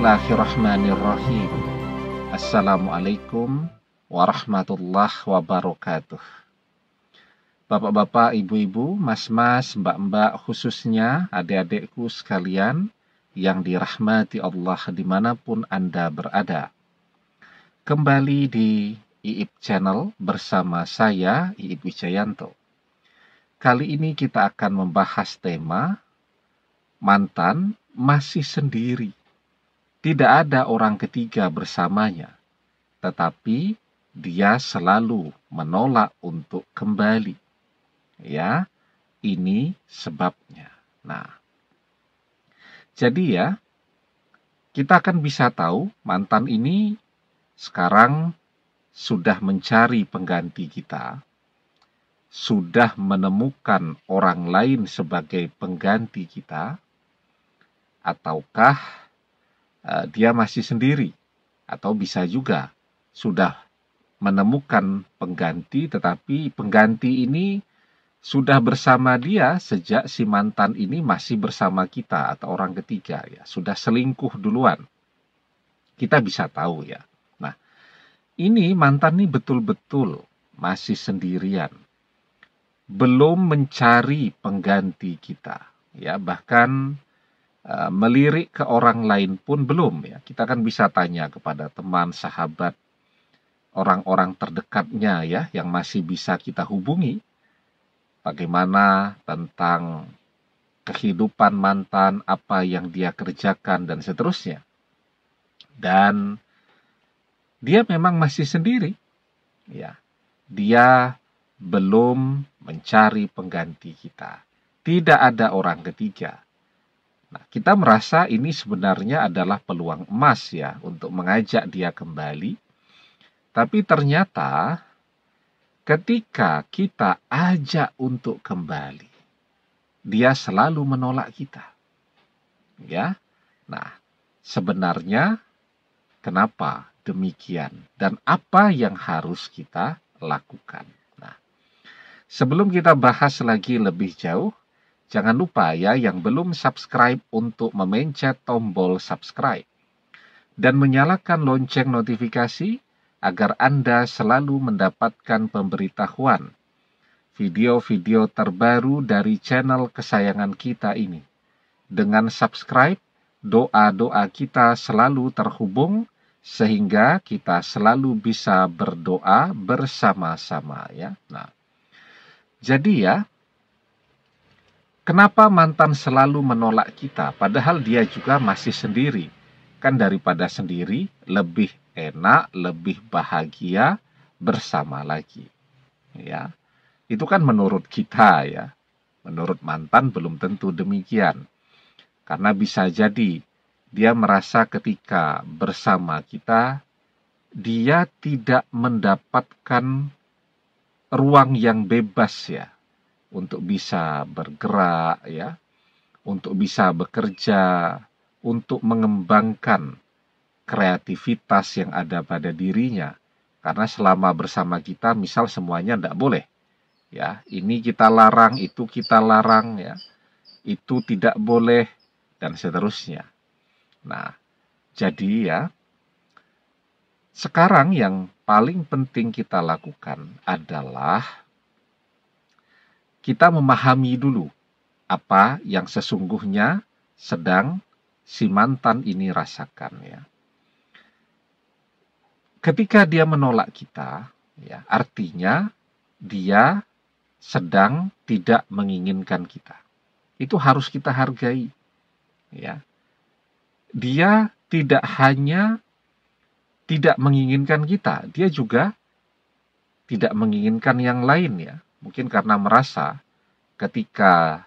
Bismillahirrahmanirrahim. Assalamualaikum warahmatullahi wabarakatuh. Bapak-bapak, ibu-ibu, mas-mas, mbak-mbak, khususnya adik-adikku sekalian yang dirahmati Allah dimanapun Anda berada. Kembali di IIP Channel bersama saya, IIP Wijayanto. Kali ini kita akan membahas tema mantan masih sendiri. Tidak ada orang ketiga bersamanya, tetapi dia selalu menolak untuk kembali. Ya, ini sebabnya. Nah, jadi ya, kita akan bisa tahu mantan ini sekarang sudah mencari pengganti kita, sudah menemukan orang lain sebagai pengganti kita, ataukah dia masih sendiri, atau bisa juga sudah menemukan pengganti, tetapi pengganti ini sudah bersama dia sejak si mantan ini masih bersama kita, atau orang ketiga ya, sudah selingkuh duluan. Kita bisa tahu ya. Nah, ini mantan ini betul-betul masih sendirian, belum mencari pengganti kita, ya, bahkan melirik ke orang lain pun belum ya. Kita kan bisa tanya kepada teman, sahabat, orang-orang terdekatnya ya yang masih bisa kita hubungi, bagaimana tentang kehidupan mantan, apa yang dia kerjakan dan seterusnya. Dan dia memang masih sendiri ya. Dia belum mencari pengganti kita. Tidak ada orang ketiga. Nah, kita merasa ini sebenarnya adalah peluang emas ya untuk mengajak dia kembali. Tapi ternyata ketika kita ajak untuk kembali, dia selalu menolak kita. Ya. Nah, sebenarnya kenapa demikian dan apa yang harus kita lakukan? Nah, sebelum kita bahas lagi lebih jauh, jangan lupa ya yang belum subscribe untuk memencet tombol subscribe dan menyalakan lonceng notifikasi agar Anda selalu mendapatkan pemberitahuan video-video terbaru dari channel kesayangan kita ini. Dengan subscribe, doa-doa kita selalu terhubung sehingga kita selalu bisa berdoa bersama-sama ya. Nah, jadi ya, kenapa mantan selalu menolak kita, padahal dia juga masih sendiri? Kan daripada sendiri, lebih enak, lebih bahagia bersama lagi. Ya, itu kan menurut kita ya. Menurut mantan belum tentu demikian. Karena bisa jadi dia merasa ketika bersama kita, dia tidak mendapatkan ruang yang bebas ya. Untuk bisa bergerak ya, untuk bisa bekerja, untuk mengembangkan kreativitas yang ada pada dirinya. Karena selama bersama kita, misal semuanya tidak boleh. Ya, ini kita larang, itu kita larang ya. Itu tidak boleh dan seterusnya. Nah, jadi ya, sekarang yang paling penting kita lakukan adalah kita memahami dulu apa yang sesungguhnya sedang si mantan ini rasakan ya. Ketika dia menolak kita, ya, artinya dia sedang tidak menginginkan kita. Itu harus kita hargai. Ya. Dia tidak hanya tidak menginginkan kita, dia juga tidak menginginkan yang lain ya. Mungkin karena merasa ketika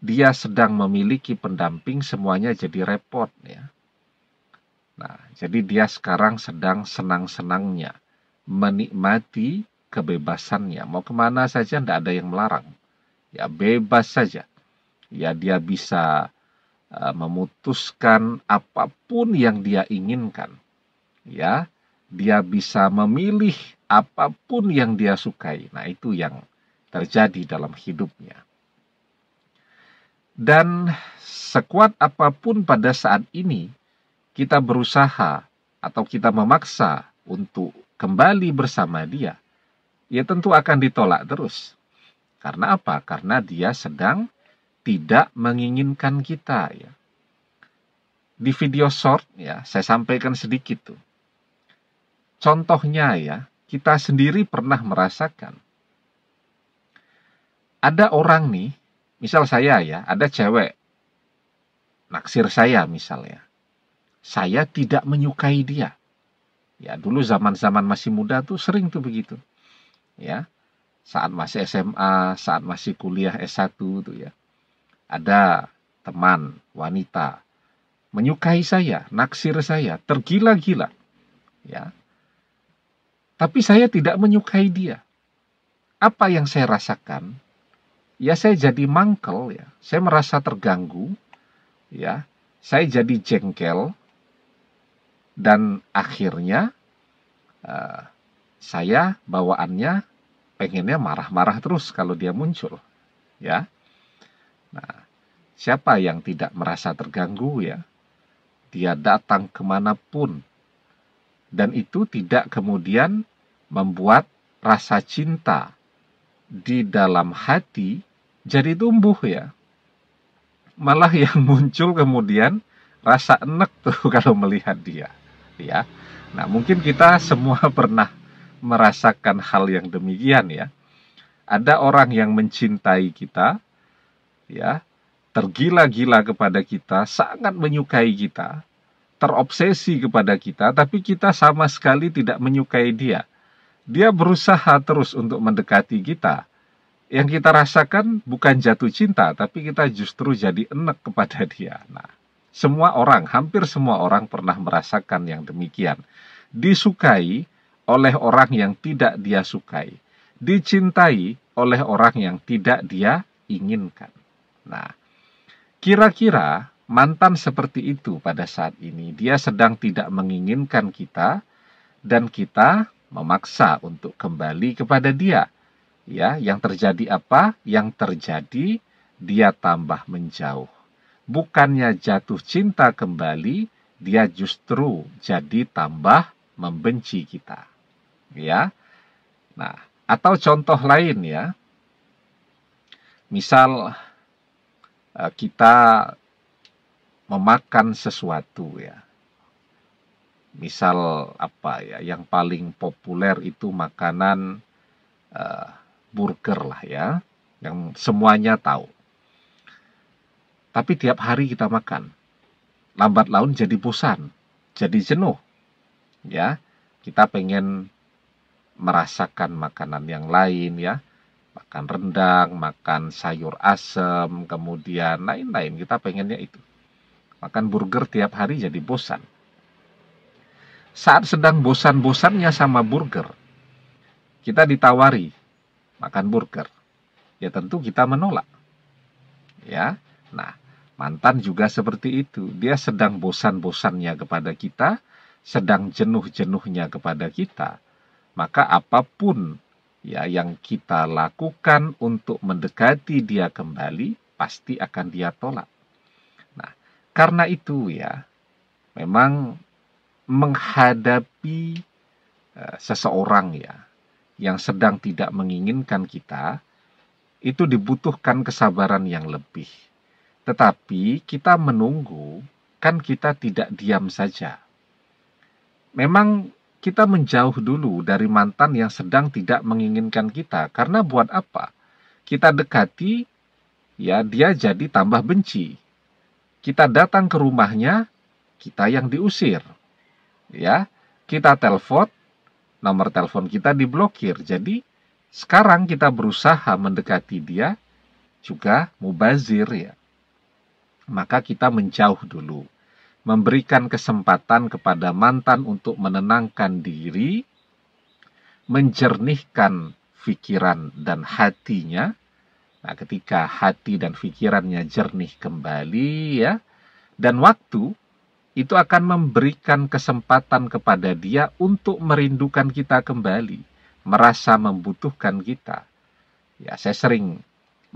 dia sedang memiliki pendamping semuanya jadi repot ya. Nah, jadi dia sekarang sedang senang-senangnya menikmati kebebasannya. Mau kemana saja tidak ada yang melarang. Ya bebas saja. Ya dia bisa memutuskan apapun yang dia inginkan. Ya, dia bisa memilih apapun yang dia sukai. Nah, itu yang terjadi dalam hidupnya. Dan sekuat apapun pada saat ini kita berusaha atau kita memaksa untuk kembali bersama dia, ya tentu akan ditolak terus. Karena apa? Karena dia sedang tidak menginginkan kita, ya. Di video short, ya, saya sampaikan sedikit tuh. Contohnya, ya, kita sendiri pernah merasakan. Ada orang nih, misal saya, ya, ada cewek naksir saya misalnya. Saya tidak menyukai dia. Ya, dulu zaman-zaman masih muda tuh sering tuh begitu. Ya, saat masih SMA, saat masih kuliah S1 tuh ya. Ada teman wanita menyukai saya, naksir saya, tergila-gila. Ya. Tapi saya tidak menyukai dia. Apa yang saya rasakan? Ya, saya jadi mangkel, ya. Saya merasa terganggu, ya. Saya jadi jengkel, dan akhirnya saya bawaannya pengennya marah-marah terus kalau dia muncul, ya. Nah, siapa yang tidak merasa terganggu, ya? Dia datang kemanapun, dan itu tidak kemudian membuat rasa cinta di dalam hati jadi tumbuh, ya. Malah yang muncul kemudian rasa enek tuh kalau melihat dia, ya. Nah, mungkin kita semua pernah merasakan hal yang demikian, ya. Ada orang yang mencintai kita, ya, tergila-gila kepada kita, sangat menyukai kita, terobsesi kepada kita, tapi kita sama sekali tidak menyukai dia. Dia berusaha terus untuk mendekati kita. Yang kita rasakan bukan jatuh cinta, tapi kita justru jadi enek kepada dia. Nah, semua orang, hampir semua orang pernah merasakan yang demikian. Disukai oleh orang yang tidak dia sukai. Dicintai oleh orang yang tidak dia inginkan. Nah, kira-kira mantan seperti itu pada saat ini, dia sedang tidak menginginkan kita, dan kita memaksa untuk kembali kepada dia. Ya, yang terjadi apa? Yang terjadi dia tambah menjauh. Bukannya jatuh cinta kembali, dia justru jadi tambah membenci kita. Ya. Nah, atau contoh lain, ya. Misal kita memakan sesuatu, ya. Misal apa, ya, yang paling populer itu makanan burger lah, ya, yang semuanya tahu. Tapi tiap hari kita makan, lambat laun jadi bosan, jadi jenuh, ya. Kita pengen merasakan makanan yang lain, ya, makan rendang, makan sayur asem, kemudian lain-lain. Kita pengennya itu. Makan burger tiap hari jadi bosan. Saat sedang bosan-bosannya sama burger, kita ditawari makan burger, ya tentu kita menolak, ya. Nah, mantan juga seperti itu. Dia sedang bosan-bosannya kepada kita, sedang jenuh-jenuhnya kepada kita, maka apapun, ya, yang kita lakukan untuk mendekati dia kembali, pasti akan dia tolak. Nah, karena itu, ya, memang menghadapi seseorang, ya, yang sedang tidak menginginkan kita, itu dibutuhkan kesabaran yang lebih. Tetapi kita menunggu, kan kita tidak diam saja. Memang kita menjauh dulu dari mantan yang sedang tidak menginginkan kita. Karena buat apa? Kita dekati, ya, dia jadi tambah benci. Kita datang ke rumahnya, kita yang diusir. Ya, kita telepon, nomor telepon kita diblokir. Jadi, sekarang kita berusaha mendekati dia, juga mubazir, ya. Maka kita menjauh dulu. Memberikan kesempatan kepada mantan untuk menenangkan diri, menjernihkan pikiran dan hatinya. Nah, ketika hati dan pikirannya jernih kembali, ya, dan waktu, itu akan memberikan kesempatan kepada dia untuk merindukan kita kembali, merasa membutuhkan kita. Ya, saya sering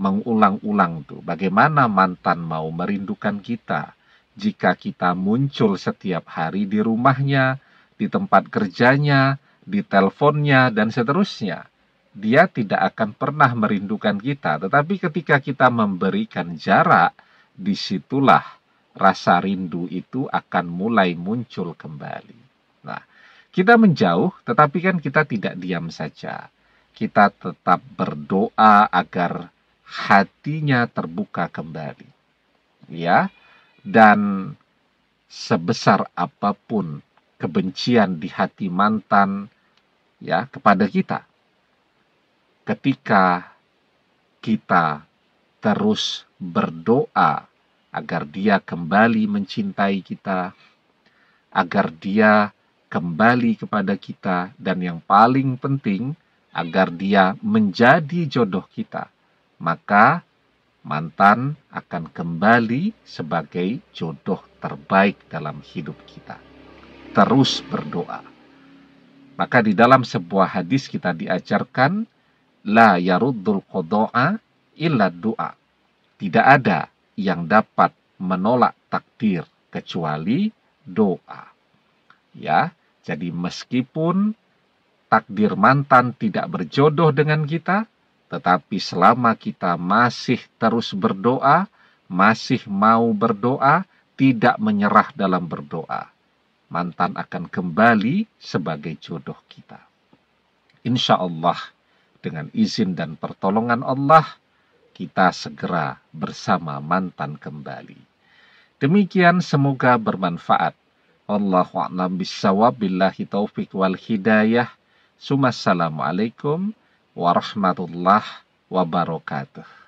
mengulang-ulang tuh, bagaimana mantan mau merindukan kita, jika kita muncul setiap hari di rumahnya, di tempat kerjanya, di teleponnya, dan seterusnya. Dia tidak akan pernah merindukan kita, tetapi ketika kita memberikan jarak, disitulah rasa rindu itu akan mulai muncul kembali. Nah, kita menjauh, tetapi kan kita tidak diam saja. Kita tetap berdoa agar hatinya terbuka kembali. Ya, dan sebesar apapun kebencian di hati mantan ya kepada kita, ketika kita terus berdoa agar dia kembali mencintai kita, agar dia kembali kepada kita, dan yang paling penting, agar dia menjadi jodoh kita, maka mantan akan kembali sebagai jodoh terbaik dalam hidup kita. Terus berdoa. Maka di dalam sebuah hadis kita diajarkan, la yaruddul qada'a illa du'a. Tidak ada yang dapat menolak takdir kecuali doa. Ya, jadi meskipun takdir mantan tidak berjodoh dengan kita, tetapi selama kita masih terus berdoa, masih mau berdoa, tidak menyerah dalam berdoa, mantan akan kembali sebagai jodoh kita. Insya Allah, dengan izin dan pertolongan Allah, kita segera bersama mantan kembali. Demikian, semoga bermanfaat. Wallahu a'lam bishawab, billahi taufiq wal hidayah. Assalamualaikum warahmatullahi wabarakatuh.